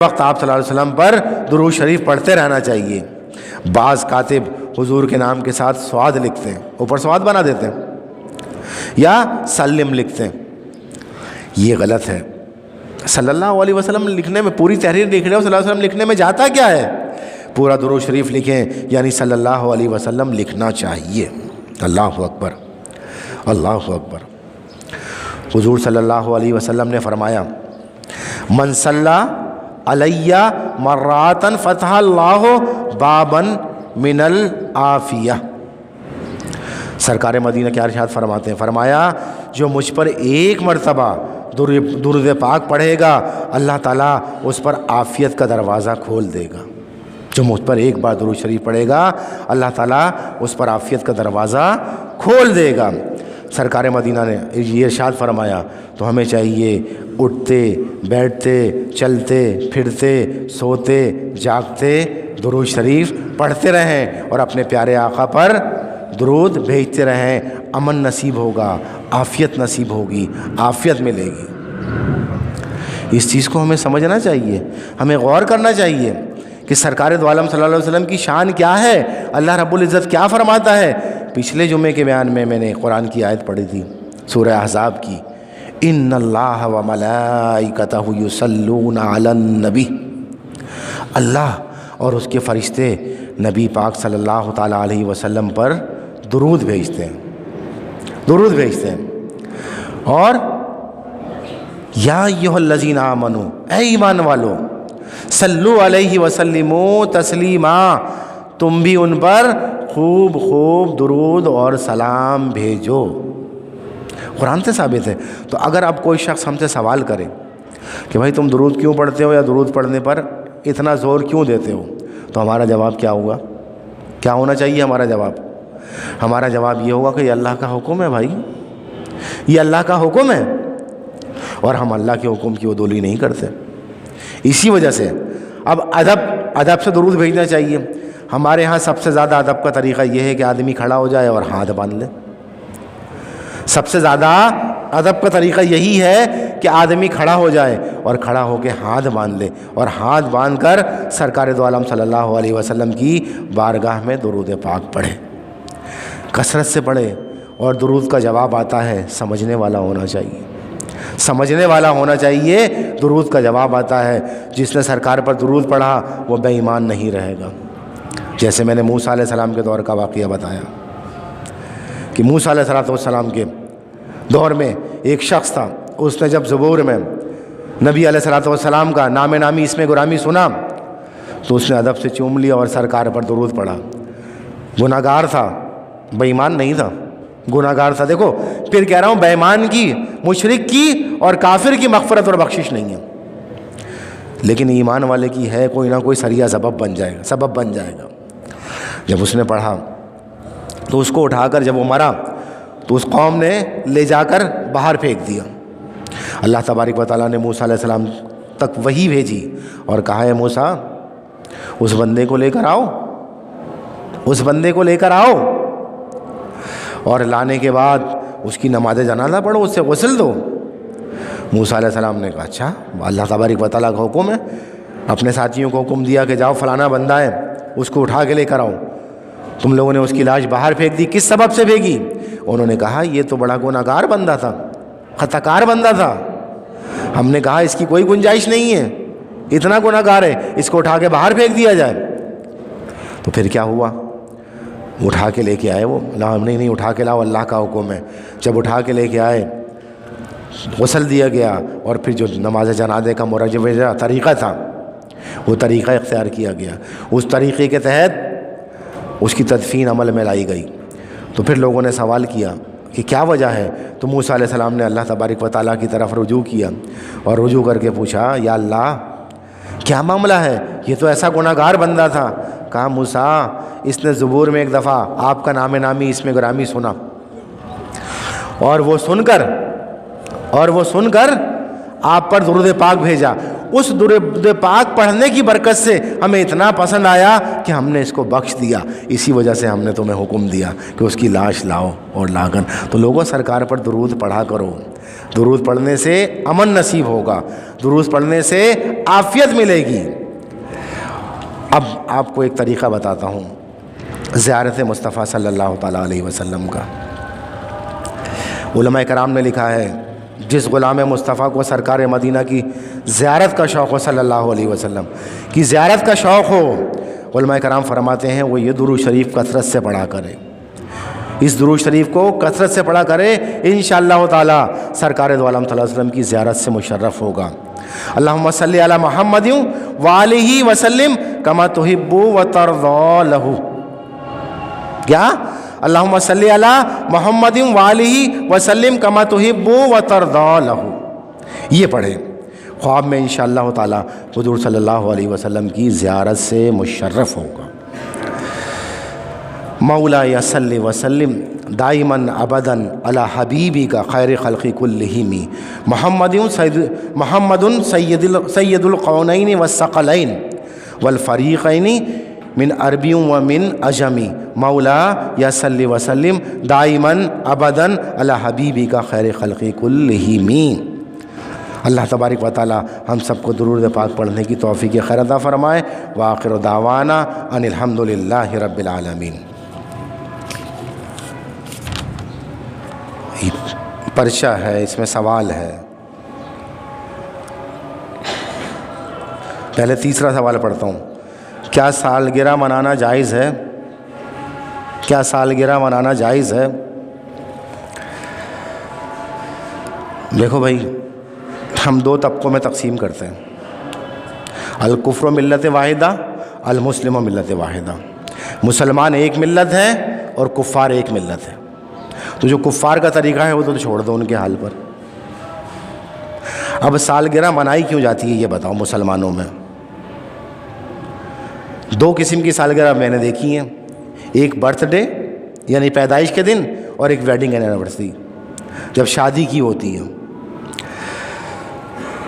وقت آپ صلی اللہ علیہ وسلم پر درود شریف پڑھتے رہنا چاہیے۔ بعض کاتب حضور کے نام کے ساتھ سواد لکھتے ہیں، اوپر سواد بنا دیتے ہیں، یا سلم لکھتے ہیں، یہ غلط ہے۔ صلی اللہ علیہ وسلم لکھنے میں پوری تحریر لکھ رہے ہو، صلی اللہ علیہ وسلم لکھنے میں جاتا کیا ہے؟ پورا درود شریف لکھیں، یعنی صلی اللہ علیہ وسلم لکھنا چاہیے۔ اللہ اکبر، اللہ اکبر۔ حضور صلی اللہ علیہ وسلم نے فرمایا، من صلی علیہ مراتن فتح اللہ بابن من العافیہ۔ سرکار مدینہ کیا ارشاد فرماتے ہیں؟ فرمایا جو مجھ پر ایک مرتبہ درود پاک پڑھے گا، اللہ تعالیٰ اس پر عافیت کا دروازہ کھول دے گا۔ جو مجھ پر ایک بار درود شریف پڑھے گا، اللہ تعالیٰ اس پر عافیت کا دروازہ کھول دے گا۔ سرکار مدینہ نے یہ ارشاد فرمایا تو ہمیں چاہیے اٹھتے بیٹھتے چلتے پھرتے سوتے جاگتے درود شریف پڑھتے رہیں اور اپنے پیارے آقا پر درود بھیجتے رہیں۔ امن نصیب ہوگا، عافیت نصیب ہوگی، عافیت ملے گی۔ اس چیز کو ہمیں سمجھنا چاہیے، ہمیں غور کرنا چاہیے کہ سرکار دو عالم صلی اللہ علیہ وسلم کی شان کیا ہے، اللہ رب العزت کیا فرماتا ہے۔ پچھلے جمعے کے بیان میں نے قرآن کی آیت پڑھی تھی، سورہ احزاب کی، ان اللہ و ملائکتہ یصلون علی النبی، اللہ اور اس کے فرشتے نبی پاک صلی اللہ تعالیٰ علیہ وسلم پر درود بھیجتے ہیں، درود بھیجتے ہیں۔ اور یا ایھا الذین آمنوا، اے ایمان والو، صلو علیہ وسلموا تسلیما، تم بھی ان پر خوب خوب درود اور سلام بھیجو۔ قرآن سے ثابت ہے۔ تو اگر اب کوئی شخص ہم سے سوال کرے کہ بھائی تم درود کیوں پڑھتے ہو، یا درود پڑھنے پر اتنا زور کیوں دیتے ہو، تو ہمارا جواب کیا ہوگا؟ کیا ہونا چاہیے ہمارا جواب؟ ہمارا جواب یہ ہوگا کہ یہ اللہ کا حکم ہے بھائی، یہ اللہ کا حکم ہے، اور ہم اللہ کے حکم کی عدولی نہیں کرتے۔ اسی وجہ سے اب ادب سے درود بھیجنا چاہیے۔ ہمارے ہاں سب سے زیادہ ادب کا طریقہ یہ ہے کہ آدمی کھڑا ہو جائے اور ہاتھ باندھ لے۔ سب سے زیادہ ادب کا طریقہ یہی ہے کہ آدمی کھڑا ہو جائے اور کھڑا ہو کے ہاتھ باندھ لے، اور ہاتھ باندھ کر سرکار دو عالم صلی اللہ علیہ وسلم کی بارگاہ میں درود پاک پڑھے، کثرت سے پڑھے، اور درود کا جواب آتا ہے سمجھنے والا ہونا چاہیے، سمجھنے والا ہونا چاہیے۔ درود کا جواب آتا ہے، جس نے سرکار پر درود پڑھا وہ بے ایمان نہیں رہے گا۔ جیسے میں نے موسیٰ علیہ السلام کے دور کا واقعہ بتایا کہ موسیٰ علیہ السلام کے دور میں ایک شخص تھا، اس نے جب زبور میں نبی علیہ السلام کا نام نامی اسم گرامی سنا تو اس نے ادب سے چوم لیا اور سرکار پر درود پڑھا۔ گناہ گار تھا، بے ایمان نہیں تھا، گناہ گار تھا۔ دیکھو پھر کہہ رہا ہوں، بے ایمان کی، مشرک کی اور کافر کی مغفرت اور بخشش نہیں ہے، لیکن ایمان والے کی ہے، کوئی نہ کوئی سریع سبب بن جائے گا۔ جب اس نے پڑھا تو اس کو اٹھا کر جب وہ مرا تو اس قوم نے لے جا کر باہر پھینک دیا۔ اللہ تبارک و تعالیٰ نے موسیٰ علیہ السلام تک وحی بھیجی اور کہا، اے موسیٰ اس بندے کو لے کر آؤ، اس بندے کو لے کر آؤ، اور لانے کے بعد اس کی نماز جنازہ پڑھو، اس سے غسل دو۔ موسیٰ علیہ السلام نے کہا اچھا، اللہ تبارک و تعالیٰ کا حکم ہے۔ اپنے ساتھیوں کو حکم دیا کہ جاؤ فلانا بندہ ہے، اس کو اٹھا کے لے کر آؤ۔ تم لوگوں نے اس کی لاش باہر پھینک دی، کس سبب سے پھینکی؟ انہوں نے کہا یہ تو بڑا گناہ گار بندہ تھا، خطا کار بندہ تھا، ہم نے کہا اس کی کوئی گنجائش نہیں ہے، اتنا گناہ گار ہے، اس کو اٹھا کے باہر پھینک دیا جائے۔ تو پھر کیا ہوا؟ اٹھا کے لے کے آئے وہ، نہیں اٹھا کے لاؤ، اللہ کا حکم ہے۔ جب اٹھا کے لے کے آئے، غسل دیا گیا، اور پھر جو نماز جنازے کا مرجوہ طریقہ تھا وہ طریقہ اختیار کیا گیا، اس طریقے کے تحت اس کی تدفین عمل میں لائی گئی۔ تو پھر لوگوں نے سوال کیا کہ کیا وجہ ہے؟ تو موسیٰ علیہ السلام نے اللہ تبارک و تعالیٰ کی طرف رجوع کیا، اور رجوع کر کے پوچھا، یا اللہ کیا معاملہ ہے؟ یہ تو ایسا گناہ گار بندہ تھا۔ کہا موسیٰ اس نے زبور میں ایک دفعہ آپ کا نام نامی اسم گرامی سنا، اور وہ سن کر آپ پر درود پاک بھیجا، اس درود پاک پڑھنے کی برکت سے ہمیں اتنا پسند آیا کہ ہم نے اس کو بخش دیا، اسی وجہ سے ہم نے تمہیں حکم دیا کہ اس کی لاش لاؤ اور لاگن۔ تو لوگوں سرکار پر درود پڑھا کرو، درود پڑھنے سے امن نصیب ہوگا، درود پڑھنے سے عافیت ملے گی۔ اب آپ کو ایک طریقہ بتاتا ہوں زیارت مصطفیٰ صلی اللہ تعالیٰ علیہ وسلم کا۔ علماء کرام نے لکھا ہے جس غلام مصطفیٰ کو سرکار مدینہ کی زیارت کا شوق ہو، صلی اللہ علیہ وسلم کی زیارت کا شوق ہو، علماء کرام فرماتے ہیں وہ یہ درود شریف کثرت سے پڑھا کرے، اس درود شریف کو کثرت سے پڑھا کرے، انشاءاللہ تعالی سرکار دو عالم صلی اللہ علیہ وسلم کی زیارت سے مشرف ہوگا۔ اللہم صلی علی محمد وآلہ وسلم کما تحب وترضی لہ، کیا؟ اللہم صلی علی محمد وآلہ وسلم کما تحب وترضی لہ، یہ پڑھیں، خواب میں انشاءاللہ تعالی حضور صلی اللہ علیہ وسلم کی زیارت سے مشرف ہوگا۔ مولا صلی وسلم دائماً ابداً علی حبیبی کا خیر خلق کلہم محمد سید القونین والثقلین والفریقین من عربی ومن عجمی، مولا یا صلی وسلم دائماً ابداً علی حبیبی کا خیر خلق کلہم۔ اللہ تبارک و تعالی ہم سب کو درود پاک پڑھنے کی توفیق خیر عطا فرمائے۔ وآخر دعوانا ان الحمد للہ رب العالمین۔ پرچہ ہے، اس میں سوال ہے، پہلے تیسرا سوال پڑھتا ہوں، کیا سالگرہ منانا جائز ہے؟ کیا سالگرہ منانا جائز ہے؟ دیکھو بھائی، ہم دو طبقوں میں تقسیم کرتے ہیں، الکفر ملت واحدہ، المسلم ملت واحدہ۔ مسلمان ایک ملت ہے اور کفار ایک ملت ہے، تو جو کفار کا طریقہ ہے وہ تو چھوڑ دو ان کے حال پر۔ اب سالگرہ منائی کیوں جاتی ہے یہ بتاؤ مسلمانوں میں؟ دو قسم کی سالگرہ میں نے دیکھی ہیں، ایک برتھ ڈے یعنی پیدائش کے دن، اور ایک ویڈنگ اینیورسری جب شادی کی ہوتی ہے۔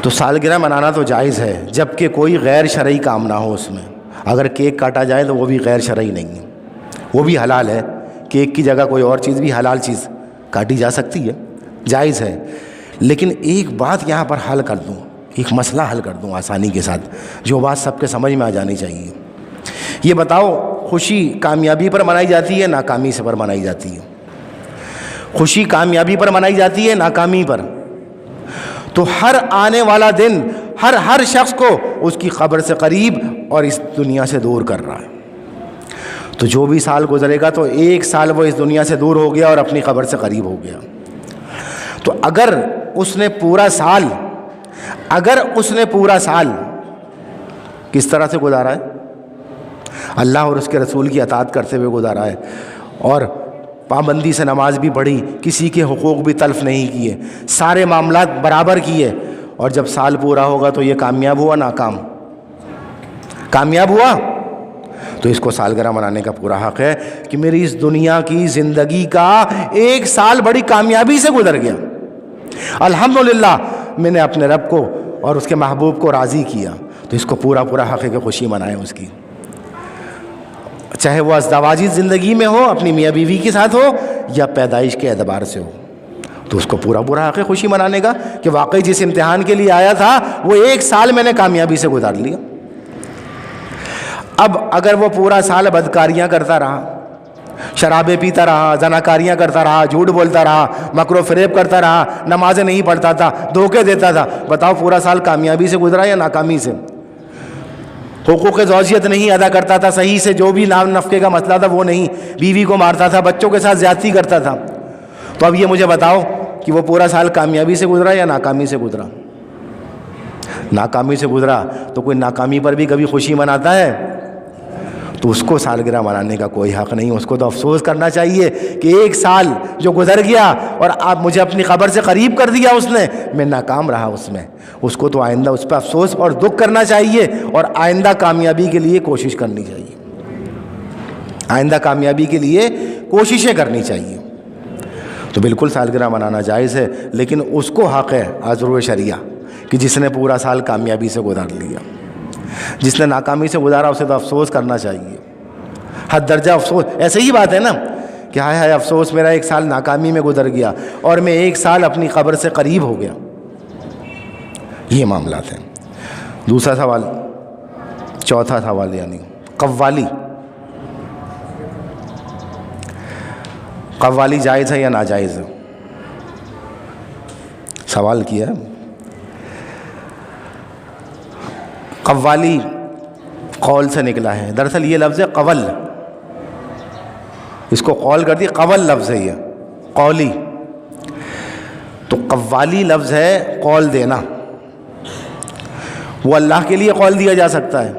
تو سالگرہ منانا تو جائز ہے جب کہ کوئی غیر شرعی کام نہ ہو اس میں۔ اگر کیک کاٹا جائے تو وہ بھی غیر شرعی نہیں ہے، وہ بھی حلال ہے، کیک کی جگہ کوئی اور چیز بھی حلال چیز کاٹی جا سکتی ہے، جائز ہے۔ لیکن ایک بات یہاں پر حل کر دوں، ایک مسئلہ حل کر دوں آسانی کے ساتھ، جو بات سب کے سمجھ میں آ جانی چاہیے۔ یہ بتاؤ خوشی کامیابی پر منائی جاتی ہے ناکامی سے پر منائی جاتی ہے؟ خوشی کامیابی پر منائی جاتی ہے ناکامی پر؟ تو ہر آنے والا دن ہر شخص کو اس کی قبر سے قریب اور اس دنیا سے دور کر رہا ہے۔ تو جو بھی سال گزرے گا تو ایک سال وہ اس دنیا سے دور ہو گیا اور اپنی قبر سے قریب ہو گیا۔ تو اگر اس نے پورا سال کس طرح سے گزارا ہے؟ اللہ اور اس کے رسول کی اطاعت کرتے ہوئے گزارا ہے، اور پابندی سے نماز بھی پڑھی، کسی کے حقوق بھی تلف نہیں کیے، سارے معاملات برابر کیے، اور جب سال پورا ہوگا تو یہ کامیاب ہوا ناکام؟ کامیاب ہوا؟ تو اس کو سالگرہ منانے کا پورا حق ہے کہ میری اس دنیا کی زندگی کا ایک سال بڑی کامیابی سے گزر گیا، الحمدللہ میں نے اپنے رب کو اور اس کے محبوب کو راضی کیا، تو اس کو پورا حق ہے کہ خوشی منائیں اس کی، چاہے وہ ازدواجی زندگی میں ہو، اپنی میاں بیوی کے ساتھ ہو، یا پیدائش کے اعتبار سے ہو، تو اس کو پورا حق ہے خوشی منانے کا کہ واقعی جس امتحان کے لیے آیا تھا وہ ایک سال میں نے کامیابی سے گزار لیا۔ اب اگر وہ پورا سال بدکاریاں کرتا رہا، شرابیں پیتا رہا، زناکاریاں کرتا رہا، جھوٹ بولتا رہا، مکر و فریب کرتا رہا، نمازیں نہیں پڑھتا تھا، دھوکے دیتا تھا، بتاؤ پورا سال کامیابی سے گزرا یا ناکامی سے؟ حقوق زوجیت نہیں ادا کرتا تھا صحیح سے، جو بھی نام نفقے کا مسئلہ تھا وہ نہیں، بیوی کو مارتا تھا، بچوں کے ساتھ زیادتی کرتا تھا، تو اب یہ مجھے بتاؤ کہ وہ پورا سال کامیابی سے گزرا یا ناکامی سے گزرا؟ ناکامی سے گزرا تو کوئی ناکامی پر بھی کبھی خوشی مناتا ہے؟ تو اس کو سالگرہ منانے کا کوئی حق نہیں، اس کو تو افسوس کرنا چاہیے کہ ایک سال جو گزر گیا اور آپ مجھے اپنی قبر سے قریب کر دیا اس نے، میں ناکام رہا اس میں، اس کو تو آئندہ اس پہ افسوس اور دکھ کرنا چاہیے، اور آئندہ کامیابی کے لیے کوشش کرنی چاہیے، آئندہ کامیابی کے لیے کوششیں کرنی چاہیے۔ تو بالکل سالگرہ منانا جائز ہے، لیکن اس کو حق ہے عذر و شریعہ کہ جس نے پورا سال کامیابی سے گزار لیا. جس نے ناکامی سے گزارا اسے تو افسوس کرنا چاہیے, حد درجہ افسوس. ایسے ہی بات ہے نا کہ ہائے ہائے افسوس, میرا 1 سال ناکامی میں گزر گیا اور میں 1 سال اپنی قبر سے قریب ہو گیا. یہ معاملات ہیں. دوسرا سوال, چوتھا سوال یعنی قوالی. قوالی جائز ہے یا ناجائز ہے؟ سوال کیا. قوالی قول سے نکلا ہے. دراصل یہ لفظ ہے قول, اس کو قول کر دی, قول لفظ ہے یہ قولی. تو قوالی لفظ ہے قول دینا. وہ اللہ کے لیے قول دیا جا سکتا ہے,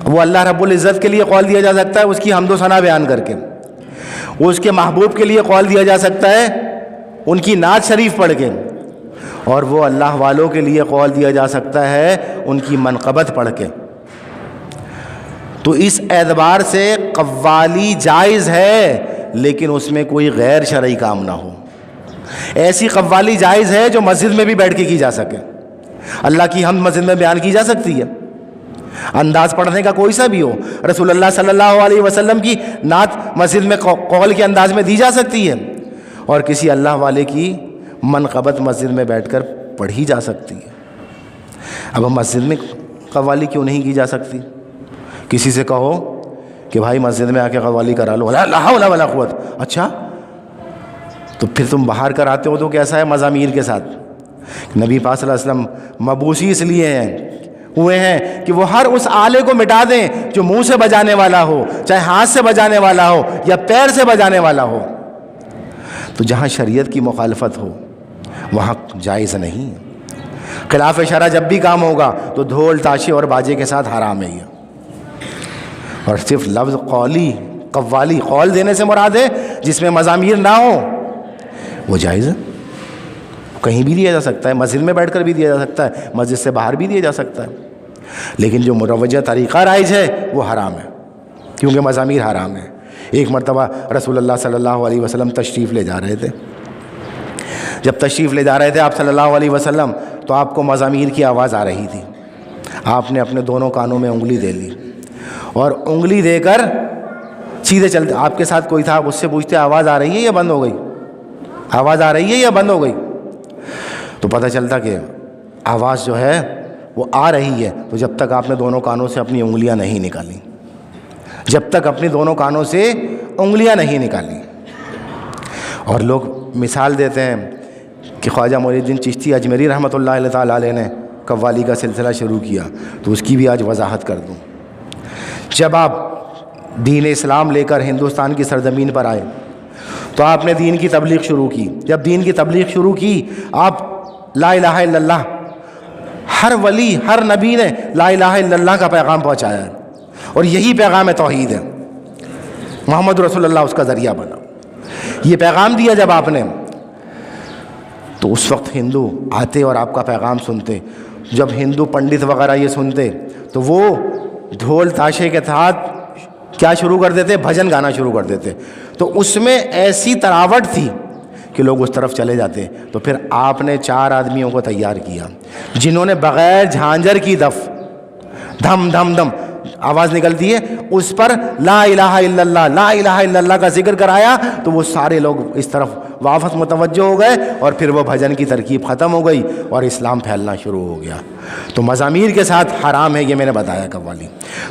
وہ اللہ رب العزت کے لیے قول دیا جا سکتا ہے اس کی حمد و ثنا بیان کر کے. وہ اس کے محبوب کے لیے قول دیا جا سکتا ہے ان کی نعت شریف پڑھ کے. اور وہ اللہ والوں کے لیے قول دیا جا سکتا ہے ان کی منقبت پڑھ کے. تو اس اعتبار سے قوالی جائز ہے, لیکن اس میں کوئی غیر شرعی کام نہ ہو. ایسی قوالی جائز ہے جو مسجد میں بھی بیٹھ کے کی جا سکے. اللہ کی حمد مسجد میں بیان کی جا سکتی ہے, انداز پڑھنے کا کوئی سا بھی ہو. رسول اللہ صلی اللہ علیہ وسلم کی نعت مسجد میں قول کے انداز میں دی جا سکتی ہے, اور کسی اللہ والے کی منقبت مسجد میں بیٹھ کر پڑھی جا سکتی ہے. اب ہم مسجد میں قوالی کیوں نہیں کی جا سکتی؟ کسی سے کہو کہ بھائی مسجد میں آ کے قوالی کرا لو, لا حول ولا قوت. اچھا تو پھر تم باہر کر آتے ہو تو کیسا ہے مزامیر کے ساتھ؟ نبی پاک صلی اللہ علیہ وسلم مبعوثی اس لیے ہوئے ہیں کہ وہ ہر اس آلے کو مٹا دیں جو منہ سے بجانے والا ہو, چاہے ہاتھ سے بجانے والا ہو یا پیر سے بجانے والا ہو. تو جہاں شریعت کی مخالفت ہو وہاں جائز نہیں. خلاف شرع جب بھی کام ہوگا تو ڈھول تاشے اور باجے کے ساتھ حرام ہے یہ. اور صرف لفظ قولی قوالی قول دینے سے مراد ہے جس میں مزامیر نہ ہو, وہ جائز ہے. کہیں بھی دیا جا سکتا ہے, مسجد میں بیٹھ کر بھی دیا جا سکتا ہے, مسجد سے باہر بھی دیا جا سکتا ہے. لیکن جو مروجہ طریقہ رائج ہے وہ حرام ہے, کیونکہ مزامیر حرام ہے. ایک مرتبہ رسول اللہ صلی اللہ علیہ وسلم تشریف لے جا رہے تھے. جب تشریف لے جا رہے تھے آپ صلی اللہ علیہ وسلم تو آپ کو مزامیر کی آواز آ رہی تھی. آپ نے اپنے دونوں کانوں میں انگلی دے لی اور انگلی دے کر سیدھے چلتے. آپ کے ساتھ کوئی تھا, آپ اس سے پوچھتے آواز آ رہی ہے یا بند ہو گئی, آواز آ رہی ہے یا بند ہو گئی. تو پتہ چلتا کہ آواز جو ہے وہ آ رہی ہے. تو جب تک آپ نے دونوں کانوں سے اپنی انگلیاں نہیں نکالیں, جب تک اپنی دونوں کانوں سے انگلیاں نہیں نکالیں. اور لوگ مثال دیتے ہیں کہ خواجہ معین الدین چشتی اجمیری رحمۃ اللہ تعالیٰ علیہ نے قوالی کا سلسلہ شروع کیا, تو اس کی بھی آج وضاحت کر دوں. جب آپ دین اسلام لے کر ہندوستان کی سرزمین پر آئے تو آپ نے دین کی تبلیغ شروع کی. جب دین کی تبلیغ شروع کی آپ لا الہ الا اللہ, ہر ولی ہر نبی نے لا الہ الا اللہ کا پیغام پہنچایا ہے, اور یہی پیغام توحید ہے. محمد رسول اللہ اس کا ذریعہ بنا. یہ پیغام دیا جب آپ نے, تو اس وقت ہندو آتے اور آپ کا پیغام سنتے. جب ہندو پنڈت وغیرہ یہ سنتے تو وہ ڈھول تاشے کے ساتھ کیا شروع کر دیتے, بھجن گانا شروع کر دیتے. تو اس میں ایسی تراوٹ تھی کہ لوگ اس طرف چلے جاتے. تو پھر آپ نے 4 آدمیوں کو تیار کیا جنہوں نے بغیر جھانجر کی دف دھم دھم دھم آواز نکلتی ہے اس پر لا الہ الا اللہ لا الہ الا اللہ کا ذکر کرایا. تو وہ سارے لوگ اس طرف واپس متوجہ ہو گئے اور پھر وہ بھجن کی ترکیب ختم ہو گئی اور اسلام پھیلنا شروع ہو گیا. تو مزامیر کے ساتھ حرام ہے, یہ میں نے بتایا قوالی.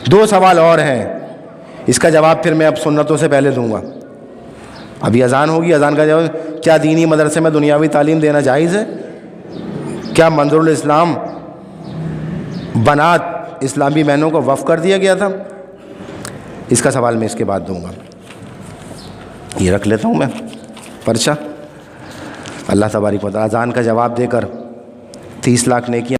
2 سوال اور ہیں, اس کا جواب پھر میں اب سنتوں سے پہلے دوں گا. ابھی اذان ہوگی, اذان کا جواب. کیا دینی مدرسے میں دنیاوی تعلیم دینا جائز ہے؟ کیا منظور الاسلام بنات اسلامی بہنوں کو وقف کر دیا گیا تھا؟ اس کا سوال میں اس کے بعد دوں گا. یہ رکھ لیتا ہوں میں پرچہ. اللہ تبارک و تعالیٰ اذان کا جواب دے کر 30 لاکھ نیکیاں